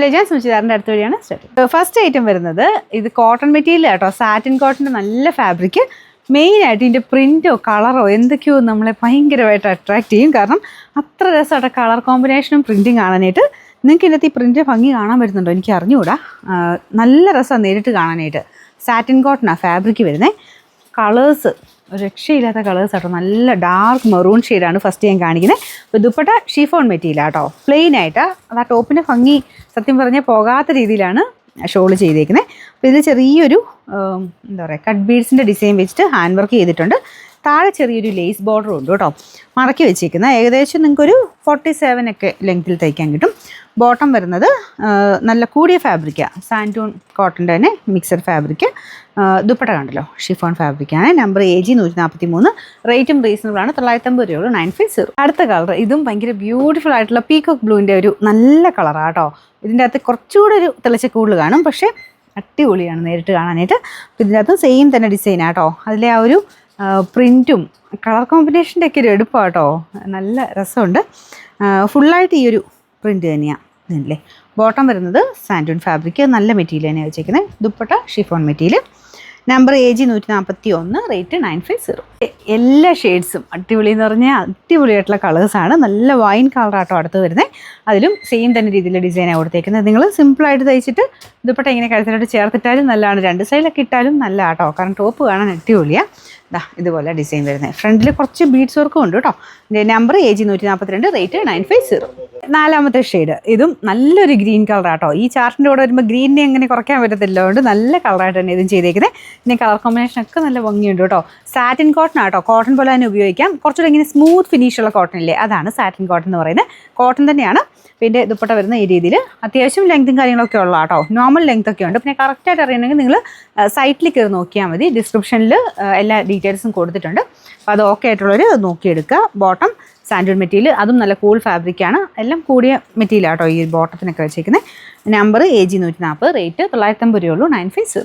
ഞാൻ സുചിതാറിൻ്റെ അടുത്ത വഴിയാണ് സ്റ്റാർട്ട്. ഫസ്റ്റ് ഐറ്റം വരുന്നത് ഇത് കോട്ടൺ മെറ്റീരിയൽ കേട്ടോ, സാറ്റിൻ കോട്ടൻ്റെ നല്ല ഫാബ്രിക്. മെയിനായിട്ട് ഇതിൻ്റെ പ്രിൻറ്റോ കളറോ എന്തൊക്കെയോ നമ്മളെ ഭയങ്കരമായിട്ട് അട്രാക്ട് ചെയ്യും. കാരണം അത്ര രസമായിട്ട് കളർ കോമ്പിനേഷനും പ്രിൻറ്റും കാണാനായിട്ട്. നിങ്ങൾക്ക് ഇതിനകത്ത് ഈ പ്രിൻ്റ് ഭംഗി കാണാൻ പറ്റുന്നുണ്ടോ എനിക്ക് അറിഞ്ഞുകൂടാ. നല്ല രസമാണ് നേരിട്ട് കാണാനായിട്ട്. സാറ്റിൻ കോട്ടനാണ് ഫാബ്രിക് വരുന്നത്. കളേഴ്സ് രക്ഷയില്ലാത്ത കളേഴ്സ് ആട്ടോ, നല്ല ഡാർക്ക് മെറൂൺ ഷെയ്ഡാണ് ഫസ്റ്റ് ഞാൻ കാണിക്കുന്നത്. അപ്പോൾ ദുപ്പട്ട ഷിഫോൺ മെറ്റീരിയൽ ആട്ടോ, പ്ലെയിൻ ആയിട്ട്. അത് ആ ടോപ്പിൻ്റെ ഭംഗി സത്യം പറഞ്ഞാൽ പോകാത്ത രീതിയിലാണ് ഷോൾ ചെയ്തേക്കുന്നത്. അപ്പോൾ ഇതിൽ ചെറിയൊരു എന്താ പറയുക കട്ട് ബീഡ്സിൻ്റെ ഡിസൈൻ വെച്ചിട്ട് ഹാൻഡ് വർക്ക് ചെയ്തിട്ടുണ്ട്. താഴെ ചെറിയൊരു ലേസ് ബോർഡറും ഉണ്ട് കേട്ടോ, മടക്കി വെച്ചേക്കുന്നത്. ഏകദേശം നിങ്ങൾക്കൊരു 47 ഒക്കെ ലെങ്ത്തിൽ തയ്ക്കാൻ കിട്ടും. ബോട്ടം വരുന്നത് നല്ല കൂടിയ ഫാബ്രിക്കാണ്, സാൻറ്റൂൺ കോട്ടൻ്റെ തന്നെ മിക്സഡ് ഫാബ്രിക്. ദുപ്പട്ട കണ്ടല്ലോ, ഷിഫോൺ ഫാബ്രിക്കാണ്. Number AG 143. റേറ്റും റീസണബിളാണ്, 950 രൂപ 950. അടുത്ത കളർ ഇതും ഭയങ്കര ബ്യൂട്ടിഫുൾ ആയിട്ടുള്ള പീകോക്ക് ബ്ലൂവിൻ്റെ ഒരു നല്ല കളറാണ് കേട്ടോ. ഇതിൻ്റെ അകത്ത് കുറച്ചുകൂടെ ഒരു തെളിച്ച കൂടുതൽ കാണും, പക്ഷേ അടിപൊളിയാണ് നേരിട്ട് കാണാനായിട്ട്. അപ്പോൾ ഇതിൻ്റെ അകത്ത് സെയിം തന്നെ ഡിസൈനാണ് കേട്ടോ. അതിലെ ആ ഒരു പ്രിൻറ്റും കളർ കോമ്പിനേഷൻ്റെ ഒക്കെ ഒരു എടുപ്പാണ് കേട്ടോ, നല്ല രസമുണ്ട്. ഫുള്ളായിട്ട് ഈ ഒരു പ്രിൻറ്റ് തന്നെയാണ് ഇതില്ലേ. ബോട്ടം വരുന്നത് സാൻറ്റൂൺ ഫാബ്രിക്, നല്ല മെറ്റീരിയൽ തന്നെയാണ് വെച്ചേക്കുന്നത്. Dupatta chiffon material. Number AG 141. Rate 950. എല്ലാ ഷെയ്ഡ്സും അടിപൊളി എന്ന് പറഞ്ഞാൽ അടിപൊളിയായിട്ടുള്ള കളേഴ്സാണ്. നല്ല വൈൻ കളറാട്ടോ അടുത്ത് വരുന്നത്. അതിലും സെയിം തന്നെ രീതിയിലുള്ള ഡിസൈനാണ് കൊടുത്തേക്കുന്നത്. നിങ്ങൾ സിമ്പിളായിട്ട് തയ്ച്ചിട്ട് ദുപ്പട്ട ഇങ്ങനെ കഴുത്തിലോട്ട് ചേർത്തിട്ടാലും നല്ലതാണ്, രണ്ട് സൈഡിലൊക്കെ ഇട്ടാലും നല്ല കേട്ടോ. കാരണം ടോപ്പ് കാണാൻ അടിപൊളിയാണ്. ഇതുപോലെ ഡിസൈൻ വരുന്നത്. ഫ്രണ്ടിൽ കുറച്ച് ബീഡ്സ് വർക്കും ഉണ്ട് കേട്ടോ. Number AG 142. റേറ്റ് 950. നാലാമത്തെ ഷെയ്ഡ് ഇതും നല്ലൊരു ഗ്രീൻ കളറാട്ടോ. ഈ ചാർട്ടിൻ്റെ കൂടെ വരുമ്പോൾ ഗ്രീനിനെ അങ്ങനെ കുറയ്ക്കാൻ പറ്റത്തില്ല, അതുകൊണ്ട് നല്ല കളറായിട്ട് തന്നെ ഇതും ചെയ്തേക്കുന്നത്. പിന്നെ കളർ കോമ്പിനേഷനൊക്കെ നല്ല ഭംഗിയുണ്ട് കേട്ടോ. സാറ്റിൻ കോട്ടൺ ആട്ടോ, കോട്ടൺ പോലെ തന്നെ ഉപയോഗിക്കാം. കുറച്ചുകൂടെ ഇങ്ങനെ സ്മൂത്ത് ഫിനിഷുള്ള കോട്ടൺ ഇല്ലേ, അതാണ് സാറ്റിൻ കോട്ടൺ എന്ന് പറയുന്നത്. കോട്ടൺ തന്നെയാണ്. പിന്നെ ദുപ്പട്ട വരുന്ന ഈ രീതിയിൽ അത്യാവശ്യം ലെങ്ത്തും കാര്യങ്ങളൊക്കെ ഉള്ള കേട്ടോ, നോർമൽ ലെങ്ത് ഒക്കെ ഉണ്ട്. പിന്നെ കറക്റ്റായിട്ട് അറിയണമെങ്കിൽ നിങ്ങൾ സൈറ്റിൽ കയറി നോക്കിയാൽ മതി. ഡിസ്ക്രിപ്ഷനിൽ എല്ലാ ഡീറ്റെയിൽസും കൊടുത്തിട്ടുണ്ട്. അപ്പോൾ അത് ഓക്കെ ആയിട്ടുള്ളവർ നോക്കിയെടുക്കുക. ബോട്ടം സാൻഡൂൺ മെറ്റീരിയൽ, അതും നല്ല കൂൾ ഫാബ്രിക്കാണ്. എല്ലാം കൂടിയ മെറ്റീരിയൽ ആട്ടോ ഈ ബോട്ടത്തിനൊക്കെ വെച്ചേക്കുന്നത്. Number AG 140. റേറ്റ് 950 രൂപ 950.